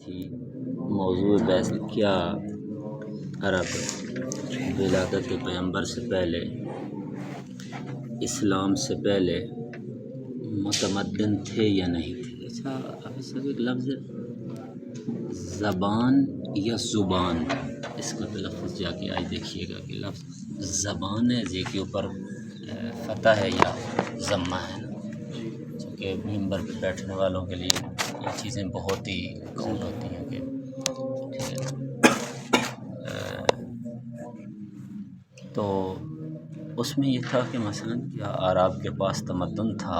تھی موضوع بحث کیا عرب ولادت پیغمبر سے پہلے، اسلام سے پہلے متمدن تھے یا نہیں تھے؟ اچھا، اب اس کا ایک لفظ زبان یا زبان، اس کا تلفظ جا کے آج دیکھیے گا کہ لفظ زبان ہے جے کے اوپر فتح ہے یا ضمہ ہے، چونکہ ممبر پہ بیٹھنے والوں کے لیے یہ چیزیں بہت ہی کاؤنٹ ہوتی ہیں کہ تو اس میں یہ تھا کہ مثلا کیا عرب کے پاس تمدن تھا،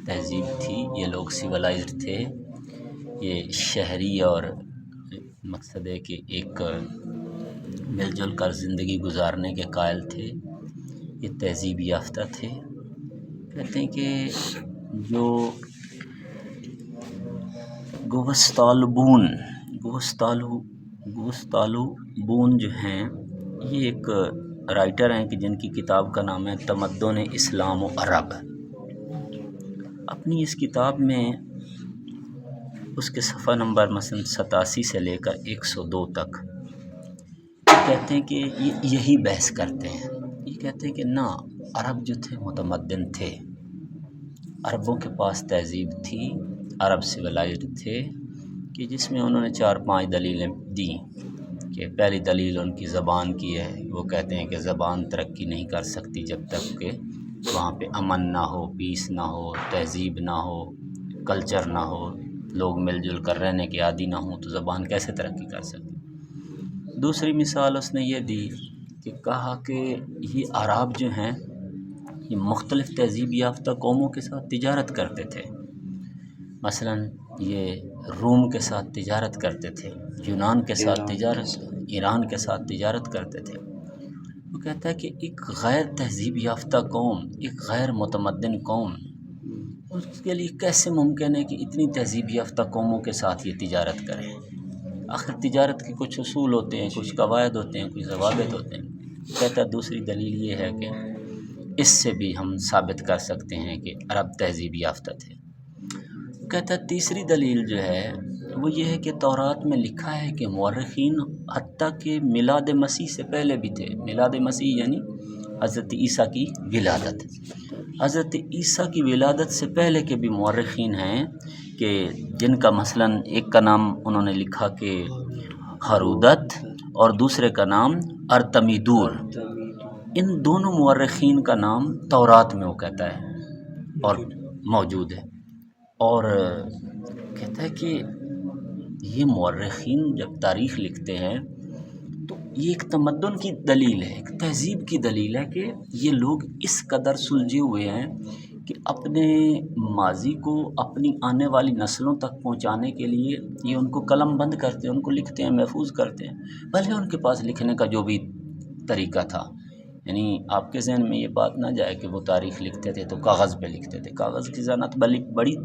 تہذیب تھی، یہ لوگ سویلائزڈ تھے، یہ شہری اور مقصد ہے کہ ایک مل جل کر زندگی گزارنے کے قائل تھے، یہ تہذیب یافتہ تھے۔ کہتے ہیں کہ جو گوستالوبون جو ہیں، یہ ایک رائٹر ہیں کہ جن کی کتاب کا نام ہے تمدن اسلام و عرب۔ اپنی اس کتاب میں اس کے صفحہ نمبر مثلا 87 سے لے کر 102 تک کہتے ہیں کہ یہی بحث کرتے ہیں، یہ کہتے ہیں کہ نہ، عرب جو تھے متمدن تھے، عربوں کے پاس تہذیب تھی، عرب سویلائزڈ تھے، کہ جس میں انہوں نے 4-5 دلیلیں دیں کہ پہلی دلیل ان کی زبان کی ہے۔ وہ کہتے ہیں کہ زبان ترقی نہیں کر سکتی جب تک کہ وہاں پہ امن نہ ہو، پیس نہ ہو، تہذیب نہ ہو، کلچر نہ ہو، لوگ مل جل کر رہنے کے عادی نہ ہوں تو زبان کیسے ترقی کر سکتی۔ دوسری مثال اس نے یہ دی کہ کہا کہ یہ عرب جو ہیں یہ مختلف تہذیب یافتہ قوموں کے ساتھ تجارت کرتے تھے، مثلا یہ روم کے ساتھ تجارت کرتے تھے، یونان کے ساتھ تجارت، ایران کے ساتھ تجارت کرتے تھے۔ وہ کہتا ہے کہ ایک غیر تہذیب یافتہ قوم، ایک غیر متمدن قوم، اس کے لیے کیسے ممکن ہے کہ اتنی تہذیب یافتہ قوموں کے ساتھ یہ تجارت کریں؟ آخر تجارت کے کچھ اصول ہوتے ہیں، کچھ قواعد ہوتے ہیں، کچھ ضوابط ہوتے ہیں۔ کہتا ہے دوسری دلیل یہ ہے کہ اس سے بھی ہم ثابت کر سکتے ہیں کہ عرب تہذیب یافتہ تھے۔ کہتا ہے تیسری دلیل جو ہے وہ یہ ہے کہ تورات میں لکھا ہے کہ مورخین حتیٰ کہ میلاد مسیح سے پہلے بھی تھے، میلاد مسیح یعنی حضرت عیسیٰ کی ولادت، حضرت عیسیٰ کی ولادت سے پہلے کے بھی مورخین ہیں کہ جن کا مثلا ایک کا نام انہوں نے لکھا کہ ہرودت اور دوسرے کا نام ارتمیدور۔ ان دونوں مورخین کا نام تورات میں وہ کہتا ہے اور موجود ہے، اور کہتا ہے کہ یہ مورخین جب تاریخ لکھتے ہیں تو یہ ایک تمدن کی دلیل ہے، ایک تہذیب کی دلیل ہے کہ یہ لوگ اس قدر سلجھے ہوئے ہیں کہ اپنے ماضی کو اپنی آنے والی نسلوں تک پہنچانے کے لیے یہ ان کو قلم بند کرتے ہیں، ان کو لکھتے ہیں، محفوظ کرتے ہیں، بھلے ان کے پاس لکھنے کا جو بھی طریقہ تھا۔ یعنی آپ کے ذہن میں یہ بات نہ جائے کہ وہ تاریخ لکھتے تھے تو کاغذ پہ لکھتے تھے، کاغذ کی صنعت بڑی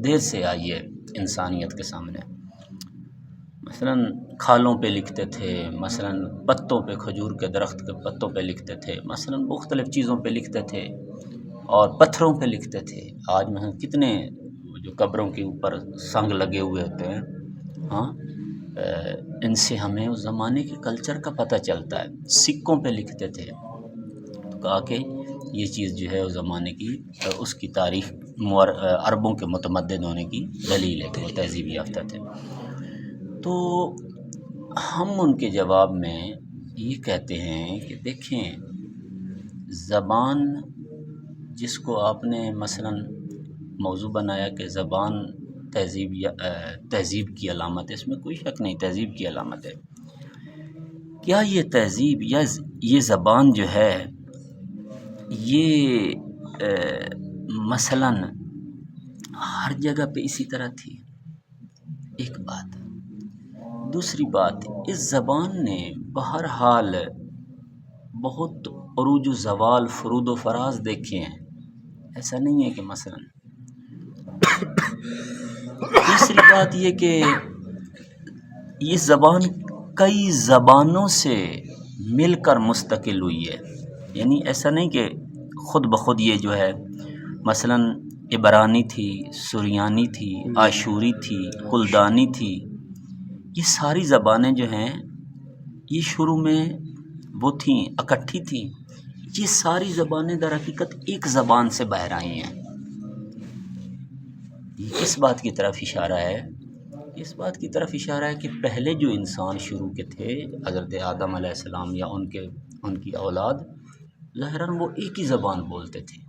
دیر سے آئی ہے انسانیت کے سامنے۔ مثلا کھالوں پہ لکھتے تھے، مثلا پتوں پہ، کھجور کے درخت کے پتوں پہ لکھتے تھے، مثلا مختلف چیزوں پہ لکھتے تھے اور پتھروں پہ لکھتے تھے۔ آج مثلا کتنے جو قبروں کے اوپر سنگ لگے ہوئے ہوتے ہیں، ہاں، ان سے ہمیں اس زمانے کے کلچر کا پتہ چلتا ہے۔ سکوں پہ لکھتے تھے، تو کہا کہ یہ چیز جو ہے اس زمانے کی، اس کی تاریخ عربوں کے متمدن ہونے کی دلیل ہے کہ وہ تہذیب یافتہ تھے۔ تو ہم ان کے جواب میں یہ کہتے ہیں کہ دیکھیں، زبان جس کو آپ نے مثلا موضوع بنایا کہ زبان تہذیب کی علامت ہے، اس میں کوئی شک نہیں، تہذیب کی علامت ہے۔ کیا یہ تہذیب یا یہ زبان جو ہے یہ مثلا ہر جگہ پہ اسی طرح تھی؟ ایک بات۔ دوسری بات، اس زبان نے بہرحال بہت عروج و زوال، فرود و فراز دیکھے ہیں، ایسا نہیں ہے کہ مثلا۔ تیسری بات یہ کہ یہ زبان کئی زبانوں سے مل کر مستقل ہوئی ہے، یعنی ایسا نہیں کہ خود بخود یہ جو ہے مثلا عبرانی تھی، سریانی تھی، آشوری تھی، کلدانی تھی، یہ ساری زبانیں جو ہیں یہ شروع میں وہ تھیں، اکٹھی تھیں. یہ ساری زبانیں در حقیقت ایک زبان سے باہر آئی ہیں. یہ کس بات کی طرف اشارہ ہے؟ اس بات کی طرف اشارہ ہے کہ پہلے جو انسان شروع کے تھے حضرت آدم علیہ السلام یا ان کی اولاد، ظاہراً وہ ایک ہی زبان بولتے تھے.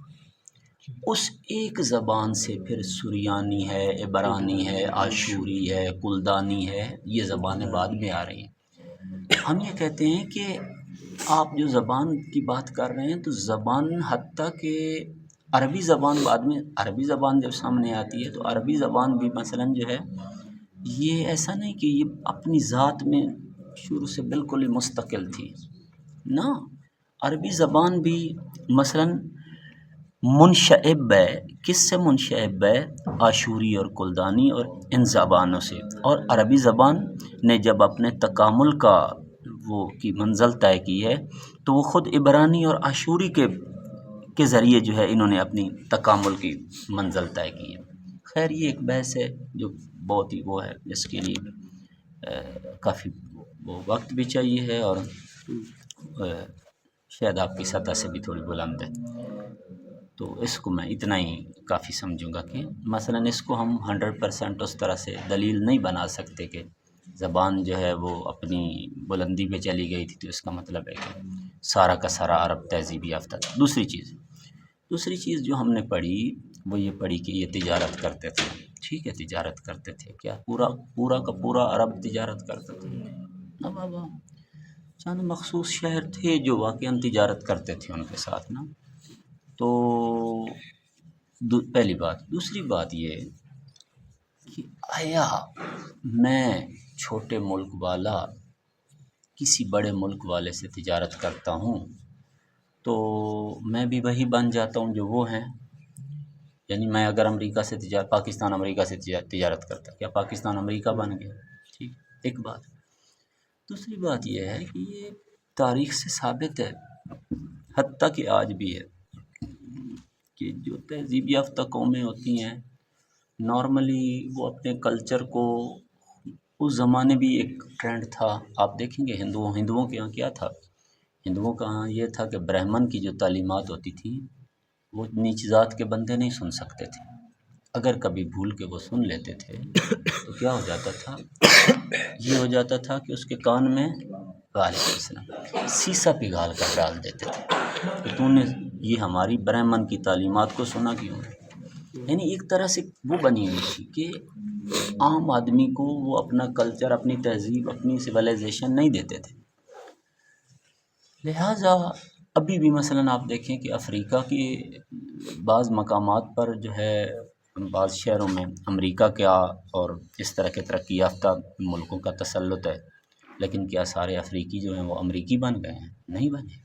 اس ایک زبان سے پھر سریانی ہے، عبرانی ہے، آشوری ہے، کلدانی ہے، یہ زبانیں بعد میں آ رہی ہیں. ہم یہ کہتے ہیں کہ آپ جو زبان کی بات کر رہے ہیں تو زبان، حتیٰ کہ عربی زبان بعد میں، عربی زبان جب سامنے آتی ہے تو عربی زبان بھی مثلاً جو ہے یہ ایسا نہیں کہ یہ اپنی ذات میں شروع سے بالکل ہی مستقل تھی. نہ، عربی زبان بھی مثلاً منشعب ہے. کس سے منشعب ہے؟ آشوری اور کلدانی اور ان زبانوں سے. اور عربی زبان نے جب اپنے تکامل کا وہ کی منزل طے کی ہے تو وہ خود عبرانی اور آشوری کے ذریعے جو ہے انہوں نے اپنی تکامل کی منزل طے کی ہے. خیر یہ ایک بحث ہے جو بہت ہی وہ ہے، جس کے لیے کافی وہ وقت بھی چاہیے ہے اور شاید آپ کی سطح سے بھی تھوڑی بلند ہے. تو اس کو میں اتنا ہی کافی سمجھوں گا کہ مثلاً اس کو ہم 100% اس طرح سے دلیل نہیں بنا سکتے کہ زبان جو ہے وہ اپنی بلندی پہ چلی گئی تھی تو اس کا مطلب ہے کہ سارا کا سارا عرب تہذیب یافتہ تھا. دوسری چیز جو ہم نے پڑھی وہ یہ پڑھی کہ یہ تجارت کرتے تھے. ٹھیک ہے، تجارت کرتے تھے. کیا پورا کا پورا عرب تجارت کرتے تھے؟ نہ بابا، چند مخصوص شہر تھے جو واقعاً تجارت کرتے تھے ان کے ساتھ نا. تو پہلی بات. دوسری بات یہ کہ آیا میں چھوٹے ملک والا کسی بڑے ملک والے سے تجارت کرتا ہوں تو میں بھی وہی بن جاتا ہوں جو وہ ہیں؟ یعنی میں اگر امریکہ سے پاکستان امریکہ سے تجارت کرتا، کیا پاکستان امریکہ بن گیا؟ ٹھیک، ایک بات. دوسری بات یہ ہے کہ یہ تاریخ سے ثابت ہے، حتیٰ کہ آج بھی ہے، کہ جو تہذیب یافتہ قومیں ہوتی ہیں نارملی وہ اپنے کلچر کو، اس زمانے بھی ایک ٹرینڈ تھا، آپ دیکھیں گے ہندوؤں کے یہاں کیا تھا. ہندوؤں کا یہاں یہ تھا کہ برہمن کی جو تعلیمات ہوتی تھیں وہ نیچ ذات کے بندے نہیں سن سکتے تھے. اگر کبھی بھول کے وہ سن لیتے تھے تو کیا ہو جاتا تھا؟ یہ ہو جاتا تھا کہ اس کے کان میں وعلیکم السلام سیسا پگھال کر ڈال دیتے تھے کہ تو نے یہ ہماری برہمن کی تعلیمات کو سنا کیوں؟ یعنی ایک طرح سے وہ بنی ہوئی تھی کہ عام آدمی کو وہ اپنا کلچر، اپنی تہذیب، اپنی سویلائزیشن نہیں دیتے تھے. لہٰذا ابھی بھی مثلاً آپ دیکھیں کہ افریقہ کی بعض مقامات پر جو ہے بعض شہروں میں امریکہ کا اور اس طرح کے ترقی یافتہ ملکوں کا تسلط ہے، لیکن کیا سارے افریقی جو ہیں وہ امریکی بن گئے ہیں؟ نہیں بنے.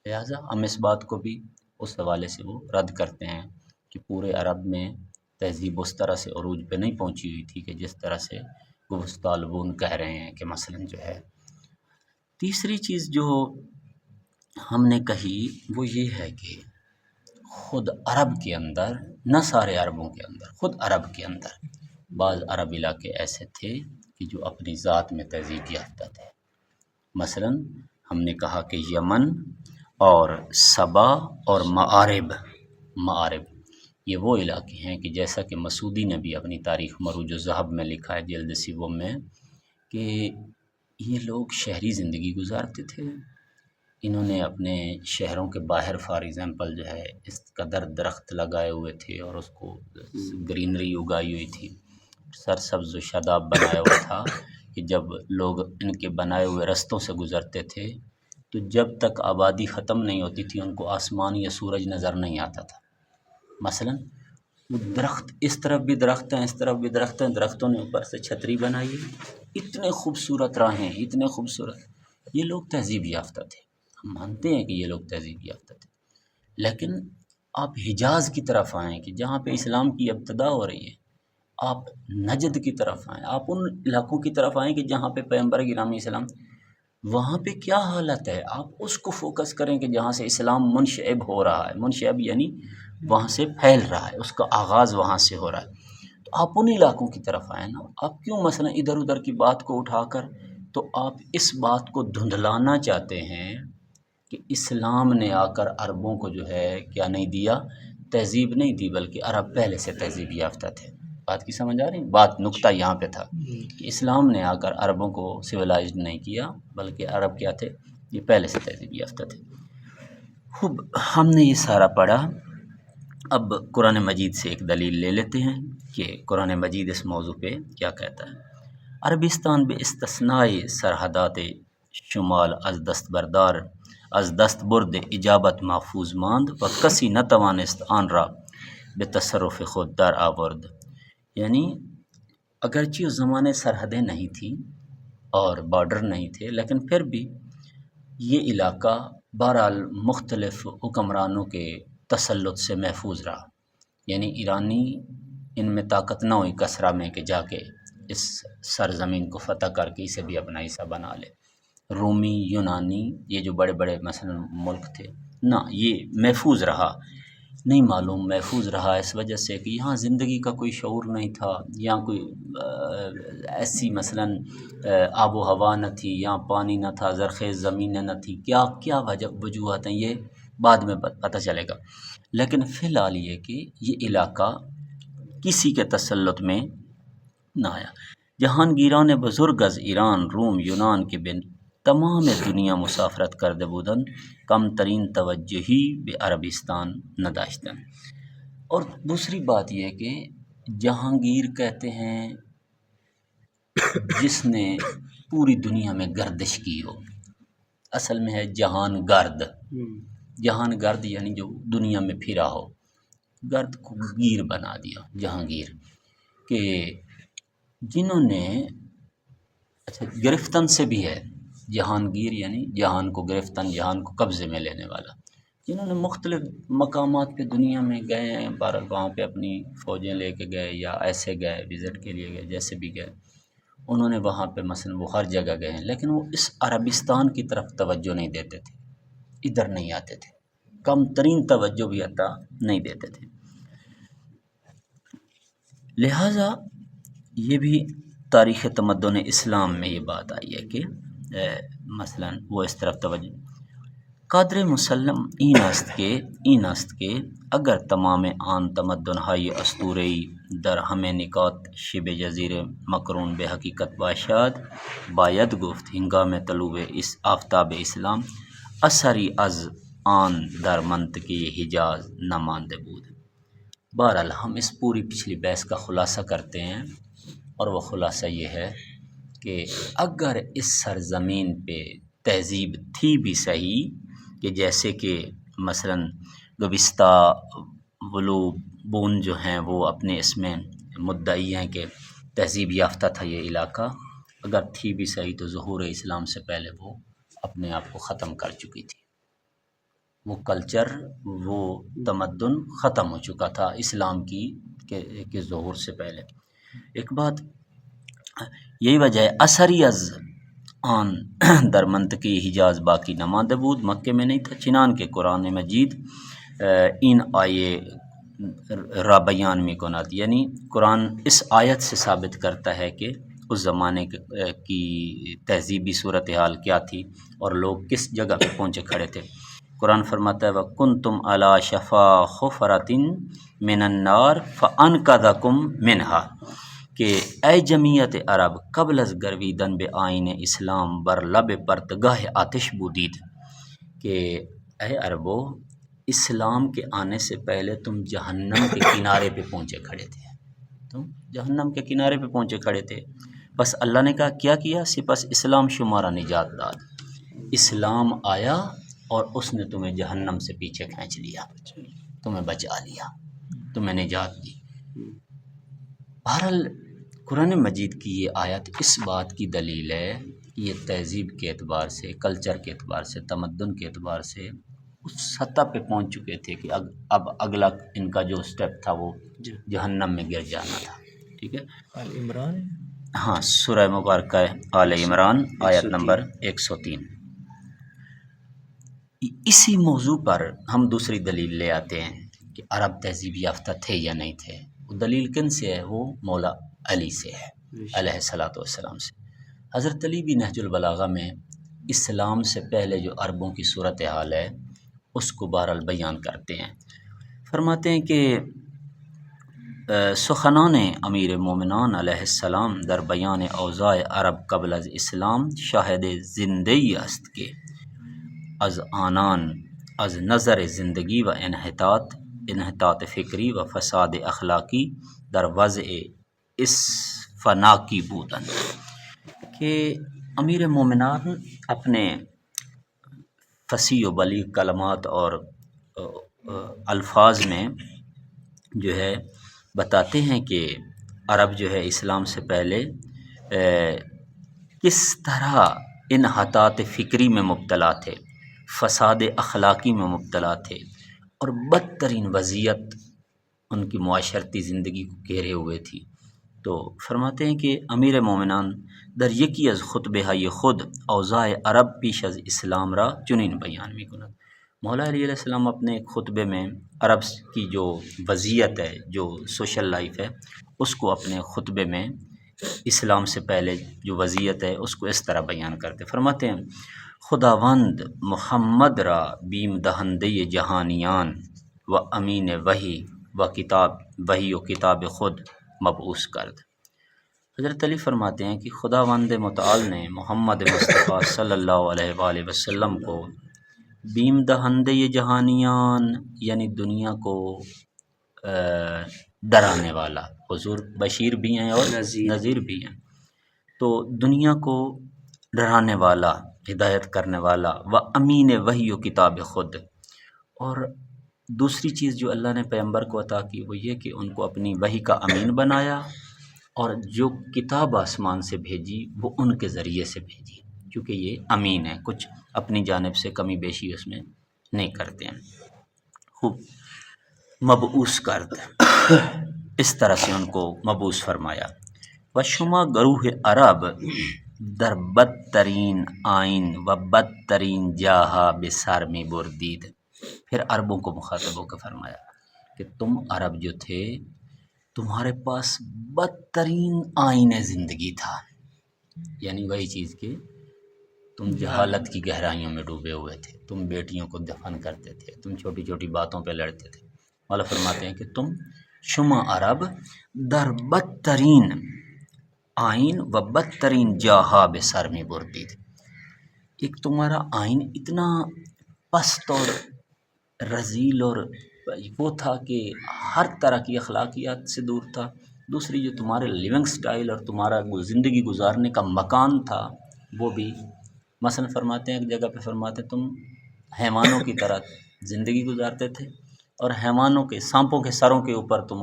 لہٰذا ہم اس بات کو بھی اس حوالے سے وہ رد کرتے ہیں کہ پورے عرب میں تہذیب اس طرح سے عروج پہ نہیں پہنچی ہوئی تھی کہ جس طرح سے گوستالبون کہہ رہے ہیں کہ مثلاً جو ہے. تیسری چیز جو ہم نے کہی وہ یہ ہے کہ خود عرب کے اندر، نہ سارے عربوں کے اندر، خود عرب کے اندر بعض عرب علاقے ایسے تھے کہ جو اپنی ذات میں تہذیب یافتہ تھے. مثلاً ہم نے کہا کہ یمن اور سبا اور معارب یہ وہ علاقے ہیں کہ جیسا کہ مسعودی نے بھی اپنی تاریخ مروج الذہب میں لکھا ہے جلد سیوم میں کہ یہ لوگ شہری زندگی گزارتے تھے. انہوں نے اپنے شہروں کے باہر فار ایگزامپل جو ہے اس قدر درخت لگائے ہوئے تھے اور اس کو گرینری اگائی ہوئی تھی، سرسبز و شاداب بنایا ہوا تھا کہ جب لوگ ان کے بنائے ہوئے رستوں سے گزرتے تھے تو جب تک آبادی ختم نہیں ہوتی تھی ان کو آسمان یا سورج نظر نہیں آتا تھا. مثلاً وہ درخت، اس طرف بھی درخت ہیں، اس طرف بھی درخت ہیں، درختوں نے اوپر سے چھتری بنائی ہے، اتنے خوبصورت راہیں، اتنے خوبصورت. یہ لوگ تہذیب یافتہ تھے، ہم مانتے ہیں کہ یہ لوگ تہذیب یافتہ تھے. لیکن آپ حجاز کی طرف آئیں کہ جہاں پہ اسلام کی ابتدا ہو رہی ہے، آپ نجد کی طرف آئیں، آپ ان علاقوں کی طرف آئیں کہ جہاں پہ پیغمبر گرامی اسلام، وہاں پہ کیا حالت ہے، آپ اس کو فوکس کریں کہ جہاں سے اسلام منشعب ہو رہا ہے. منشعب یعنی وہاں سے پھیل رہا ہے، اس کا آغاز وہاں سے ہو رہا ہے. تو آپ ان علاقوں کی طرف آئیں نا. آپ کیوں مثلا ادھر ادھر کی بات کو اٹھا کر تو آپ اس بات کو دھندلانا چاہتے ہیں کہ اسلام نے آ کر عربوں کو جو ہے کیا نہیں دیا، تہذیب نہیں دی، بلکہ عرب پہلے سے تہذیب یافتہ تھے. بات کی سمجھ آ رہی؟ بات نقطہ یہاں پہ تھا کہ اسلام نے آ کر عربوں کو سویلائزڈ نہیں کیا، بلکہ عرب کیا تھے، یہ پہلے سے تہذیب یافتہ تھے. خوب، ہم نے یہ سارا پڑھا. اب قرآن مجید سے ایک دلیل لے لیتے ہیں کہ قرآن مجید اس موضوع پہ کیا کہتا ہے. عربستان بے استثناء سرحدات شمال از دست برد اجابت محفوظ ماند و کسی نتوانست آن را به تصرف خود در آورد. یعنی اگرچہ اس زمانے سرحدیں نہیں تھیں اور بارڈر نہیں تھے، لیکن پھر بھی یہ علاقہ بہرحال مختلف حکمرانوں کے تسلط سے محفوظ رہا. یعنی ایرانی ان میں طاقت نہ ہوئی کسرا میں کہ جا کے اس سرزمین کو فتح کر کے اسے بھی اپنا حصہ بنا لے. رومی، یونانی، یہ جو بڑے بڑے مثلا ملک تھے، نہ، یہ محفوظ رہا. نہیں معلوم محفوظ رہا اس وجہ سے کہ یہاں زندگی کا کوئی شعور نہیں تھا، یہاں کوئی ایسی مثلا آب و ہوا نہ تھی، یہاں پانی نہ تھا، زرخیز زمینیں نہ تھی. کیا وجوہات ہیں، یہ بعد میں پتہ چلے گا. لیکن فی الحال یہ کہ یہ علاقہ کسی کے تسلط میں نہ آیا. جهانگیران بزرگ از ایران، روم، یونان کے بن تمام دنیا مسافرت کرده بودند، کم ترین توجہی به عربستان نداشتند. اور دوسری بات یہ کہ جہانگیر کہتے ہیں جس نے پوری دنیا میں گردش کی ہو. اصل میں ہے جہان گرد. جہان گرد یعنی جو دنیا میں پھرا ہو، گرد کو گیر بنا دیا جہانگیر. کہ جنہوں نے، اچھا گرفتن سے بھی ہے، جہانگیر یعنی جہان کو گرفتن، جہان کو قبضے میں لینے والا. جنہوں نے مختلف مقامات پہ دنیا میں گئے ہیں، بہرحال وہاں پہ اپنی فوجیں لے کے گئے یا ایسے گئے، وزٹ کے لیے گئے، جیسے بھی گئے، انہوں نے وہاں پہ مثلا وہ ہر جگہ گئے ہیں، لیکن وہ اس عربستان کی طرف توجہ نہیں دیتے تھے، ادھر نہیں آتے تھے، کم ترین توجہ بھی عطا نہیں دیتے تھے. لہٰذا یہ بھی تاریخ تمدن اسلام میں یہ بات آئی ہے کہ مثلا وہ اس طرف توجہ. قادر مسلم این است که اگر تمام آن تمدن های اسطوره‌ای در همه نکات شبه جزیره مقرون به حقیقت باشد، باید گفت هنگام طلوع آفتاب اسلام اثری از آن در منطقه حجاز نمانده بود. بہرحال ہم اس پوری پچھلی بحث کا خلاصہ کرتے ہیں، اور وہ خلاصہ یہ ہے کہ اگر اس سرزمین پہ تہذیب تھی بھی صحیح، کہ جیسے کہ مثلا گوشتہ ولوبون جو ہیں وہ اپنے اس میں مدعی ہیں کہ تہذیب یافتہ تھا یہ علاقہ، اگر تھی بھی صحیح تو ظہور اسلام سے پہلے وہ اپنے آپ کو ختم کر چکی تھی. وہ کلچر، وہ تمدن ختم ہو چکا تھا اسلام کے ظہور سے پہلے. ایک بات یہی وجہ ہے اثری از آن در منطقی حجاز باقی نمانده بود، مکے میں نہیں تھا. چنان کہ قرآن مجید این آیے را بیان می کند، یعنی قرآن اس آیت سے ثابت کرتا ہے کہ اس زمانے کی تہذیبی صورتحال کیا تھی اور لوگ کس جگہ پہ پہنچے کھڑے تھے. قرآن فرماتا ہے وَكُنْتُمْ عَلَى شَفَا حُفْرَةٍ مِّنَ النَّارِ فَأَنْقَذَكُم مِّنْهَا، کہ اے جمعیت عرب قبل از گرویدن به آئین اسلام بر لب پرتگاہ آتش بودید. کہ اے عربو، اسلام کے آنے سے پہلے تم جہنم کے کنارے پہ پہنچے کھڑے تھے، تم جہنم کے کنارے پہ پہنچے کھڑے تھے. بس اللہ نے کہا کیا سپس اسلام شمارا نجات داد. اسلام آیا اور اس نے تمہیں جہنم سے پیچھے کھینچ لیا، تمہیں بچا لیا، تمہیں نجات دی. بہرحال قرآن مجید کی یہ آیت اس بات کی دلیل ہے کہ یہ تہذیب کے اعتبار سے، کلچر کے اعتبار سے، تمدن کے اعتبار سے اس سطح پہ پہنچ چکے تھے کہ اب اگلا ان کا جو سٹیپ تھا وہ جہنم میں گر جانا تھا. ٹھیک ہے، آل عمران، ہاں سورہ مبارکہ آل عمران آیت نمبر 103. اسی موضوع پر ہم دوسری دلیل لے آتے ہیں کہ عرب تہذیب یافتہ تھے یا نہیں تھے. دلیل کن سے ہے؟ وہ مولا علی سے ہے علیہ الصلوۃ والسلام سے۔ حضرت علی بھی نہج البلاغہ میں اسلام سے پہلے جو عربوں کی صورتحال ہے اس کو بہرحال بیان کرتے ہیں۔ فرماتے ہیں کہ سخنان امیر مومنان علیہ السلام در بیان اوضاع عرب قبل از اسلام شاہد زندگی است کے از آنان از نظر زندگی و انحطاط فکری و فساد اخلاقی در وضع اسفناکی بودن، کہ امیر مومنان اپنے فصیح و بلیغ کلمات اور الفاظ میں جو ہے بتاتے ہیں کہ عرب جو ہے اسلام سے پہلے کس طرح انحطاط فکری میں مبتلا تھے، فساد اخلاقی میں مبتلا تھے، اور بدترین وضعیت ان کی معاشرتی زندگی کو گھیرے ہوئے تھی۔ تو فرماتے ہیں کہ امیر مومنان در یکی از خطبہ یہ خود اوضاع عرب پیش از اسلام را چنین بیان می کند۔ مولا علی علیہ السلام اپنے ایک خطبے میں عرب کی جو وضعیت ہے، جو سوشل لائف ہے، اس کو اپنے خطبے میں اسلام سے پہلے جو وضعیت ہے اس کو اس طرح بیان کرتے۔ فرماتے ہیں خداوند محمد را بیم دہندے جہانیان و امین وحی و کتاب خود مبعوث کرد۔ حضرت علی فرماتے ہیں کہ خداوند متعال نے محمد مصطفیٰ صلی اللہ علیہ وآلہ وسلم کو بیم دہندے جہانیان یعنی دنیا کو ڈرانے والا، حضور بشیر بھی ہیں اور نذیر بھی ہیں، تو دنیا کو ڈرانے والا، ہدایت کرنے والا، و امین وحی و کتاب خود، اور دوسری چیز جو اللہ نے پیغمبر کو عطا کی وہ یہ کہ ان کو اپنی وحی کا امین بنایا، اور جو کتاب آسمان سے بھیجی وہ ان کے ذریعے سے بھیجی، کیونکہ یہ امین ہے، کچھ اپنی جانب سے کمی بیشی اس میں نہیں کرتے ہیں۔ خوب مبعوث کرد، اس طرح سے ان کو مبعوث فرمایا۔ و شما گروہ عرب در بدترین آئین و بدترین جاہا بسر میں بردید۔ پھر عربوں کو مخاطب ہو کے فرمایا کہ تم عرب جو تھے تمہارے پاس بدترین آئین زندگی تھا، یعنی وہی چیز کہ تم جہالت کی گہرائیوں میں ڈوبے ہوئے تھے، تم بیٹیوں کو دفن کرتے تھے، تم چھوٹی چھوٹی باتوں پہ لڑتے تھے۔ مولا فرماتے ہیں کہ تم شما عرب در بدترین آئین و بدترین جاہا بسر میں بردید، ایک تمہارا آئین اتنا پست اور رذیل اور وہ تھا کہ ہر طرح کی اخلاقیات سے دور تھا، دوسری جو تمہارے لیونگ سٹائل اور تمہارا زندگی گزارنے کا مکان تھا وہ بھی، مثلا فرماتے ہیں ایک جگہ پہ فرماتے ہیں تم حیوانوں کی طرح زندگی گزارتے تھے، اور حیوانوں کے سانپوں کے سروں کے اوپر تم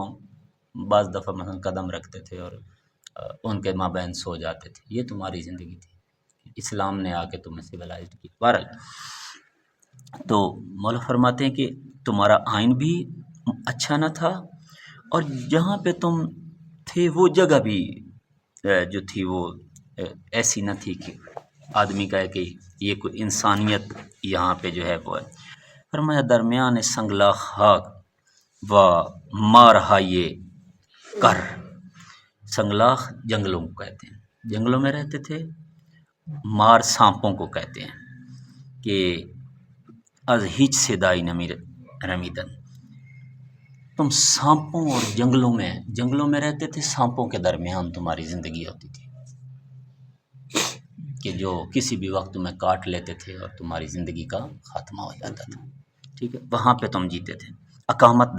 بعض دفعہ مثلا قدم رکھتے تھے اور ان کے مابین سو جاتے تھے، یہ تمہاری زندگی تھی۔ اسلام نے آ کے تمہیں سویلائزڈ کی۔ بہرحال تو مولا فرماتے ہیں کہ تمہارا آئین بھی اچھا نہ تھا، اور جہاں پہ تم تھے وہ جگہ بھی جو تھی وہ ایسی نہ تھی کہ آدمی کہے کہ یہ کوئی انسانیت یہاں پہ جو ہے وہ ہے۔ فرمایا درمیان سنگلاخ خاک و مارہائے کر، سنگلاخ جنگلوں کو کہتے ہیں، جنگلوں میں رہتے تھے، مار سانپوں کو کہتے ہیں کہ از ہچ صدائی نمی رمیدن، تم سانپوں اور جنگلوں میں رہتے تھے، سانپوں کے درمیان تمہاری زندگی ہوتی تھی کہ جو کسی بھی وقت تمہیں کاٹ لیتے تھے اور تمہاری زندگی کا خاتمہ ہو جاتا تھا، ٹھیک ہے، وہاں پہ تم جیتے تھے۔ اقامت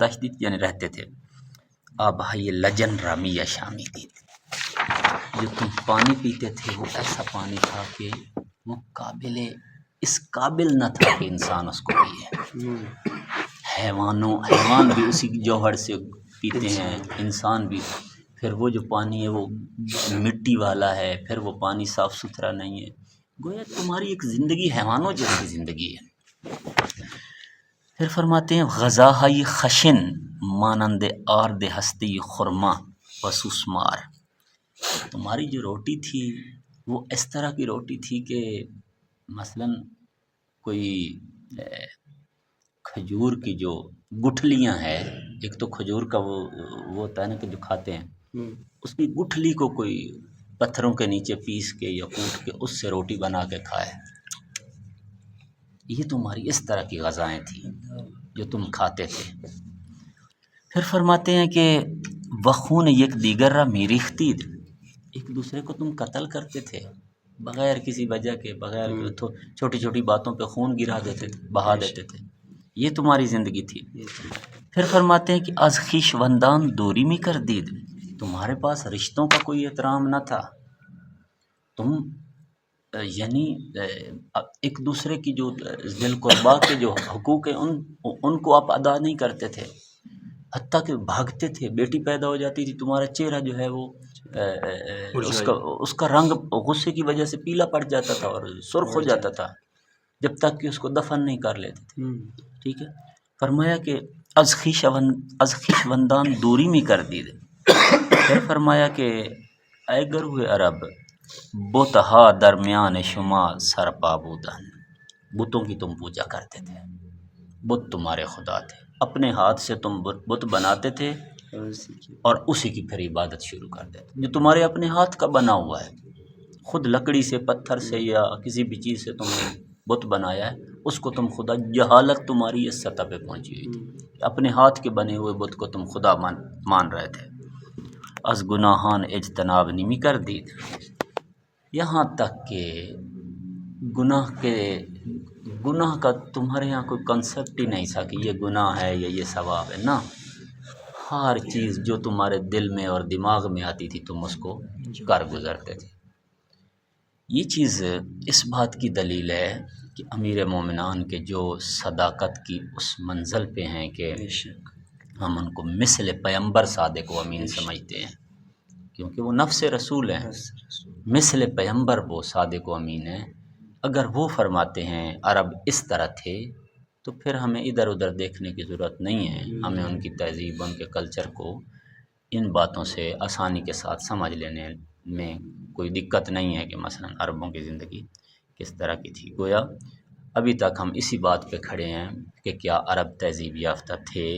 داشتید یعنی رہتے تھے۔ آبائی لجن رامی یا شامی دید، جو تم پانی پیتے تھے وہ ایسا پانی تھا کہ وہ اس قابل نہ تھا کہ انسان اس کو پیے۔ حیوان بھی اسی جوہر سے پیتے ہیں، انسان بھی، پھر وہ جو پانی ہے وہ مٹی والا ہے، پھر وہ پانی صاف ستھرا نہیں ہے، گویا تمہاری ایک زندگی حیوانوں جیسی زندگی ہے۔ پھر فرماتے ہیں غذاہائی خشن مانند آرد ہستی خرما و سوسمار، تمہاری جو روٹی تھی وہ اس طرح کی روٹی تھی کہ مثلا کوئی کھجور کی جو گٹھلیاں ہے، ایک تو کھجور کا وہ ہوتا ہے نا کہ جو کھاتے ہیں، اس کی گٹھلی کو کوئی پتھروں کے نیچے پیس کے یا کوٹ کے اس سے روٹی بنا کے کھائے، یہ تمہاری اس طرح کی غذائیں تھیں جو تم کھاتے تھے۔ پھر فرماتے ہیں کہ وخون یک دیگر را میریختید، ایک دوسرے کو تم قتل کرتے تھے بغیر کسی وجہ کے، بغیر چھوٹی چھوٹی باتوں پہ خون گرا دیتے تھے، بہا دیتے تھے، یہ تمہاری زندگی تھی۔ پھر فرماتے ہیں کہ از خویش وندان دوری میں کر دید، تمہارے پاس رشتوں کا کوئی احترام نہ تھا، تم یعنی ایک دوسرے کی جو ذی القربا کے جو حقوق ہیں ان کو آپ ادا نہیں کرتے تھے، حتیٰ کہ بھاگتے تھے، بیٹی پیدا ہو جاتی تھی تمہارا چہرہ جو ہے وہ اس کا رنگ غصے کی وجہ سے پیلا پڑ جاتا تھا اور سرخ ہو جاتا تھا جب تک کہ اس کو دفن نہیں کر لیتے تھے، ٹھیک ہے۔ فرمایا کہ از خویش وندان دوری میں کر دی۔ پھر فرمایا کہ اے گروہ عرب بتہا درمیان شما سرپا بودن، بتوں کی تم پوجا کرتے تھے، بت تمہارے خدا تھے، اپنے ہاتھ سے تم بت بناتے تھے اور اسی کی پھر عبادت شروع کر دیتے، جو تمہارے اپنے ہاتھ کا بنا ہوا ہے، خود لکڑی سے، پتھر سے یا کسی بھی چیز سے تم نے بت بنایا ہے، اس کو تم خدا، جہالت تمہاری اس سطح پہ پہنچی ہوئی تھی، اپنے ہاتھ کے بنے ہوئے بت کو تم خدا مان رہے تھے۔ از گناہان اجتناب نیمی کر دید، یہاں تک کہ گناہ کا تمہارے یہاں کوئی کنسیپٹ ہی نہیں تھا کہ یہ گناہ ہے یا یہ ثواب ہے، نہ، ہر چیز جو تمہارے دل میں اور دماغ میں آتی تھی تم اس کو کر گزرتے تھے۔ یہ چیز اس بات کی دلیل ہے کہ امیر مومنان کے جو صداقت کی اس منزل پہ ہیں کہ ہم ان کو مثل پیمبر صادق و امین سمجھتے ہیں، کیونکہ وہ نفس رسول ہیں، مثل پیمبر وہ صادق و امین ہیں۔ اگر وہ فرماتے ہیں عرب اس طرح تھے تو پھر ہمیں ادھر ادھر دیکھنے کی ضرورت نہیں ہے، ہمیں ان کی تہذیب، ان کے کلچر کو ان باتوں سے آسانی کے ساتھ سمجھ لینے میں کوئی دقت نہیں ہے کہ مثلا عربوں کی زندگی کس طرح کی تھی۔ گویا ابھی تک ہم اسی بات پہ کھڑے ہیں کہ کیا عرب تہذیب یافتہ تھے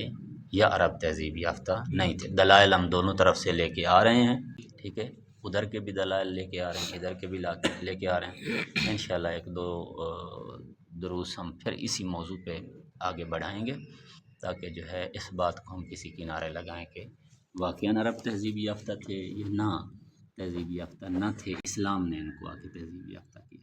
یا عرب تہذیب یافتہ نہیں تھے۔ دلائل ہم دونوں طرف سے لے کے آ رہے ہیں، ٹھیک ہے، ادھر کے بھی دلائل لے کے آ رہے ہیں، ادھر کے بھی لے کے آ رہے ہیں۔ انشاءاللہ ایک دو دروس ہم پھر اسی موضوع پہ آگے بڑھائیں گے تاکہ جو ہے اس بات کو ہم کسی کنارے لگائیں کہ واقعاً عرب تہذیب یافتہ تھے یا نہ تہذیب یافتہ نہ تھے، اسلام نے ان کو آ کے تہذیب یافتہ کیا۔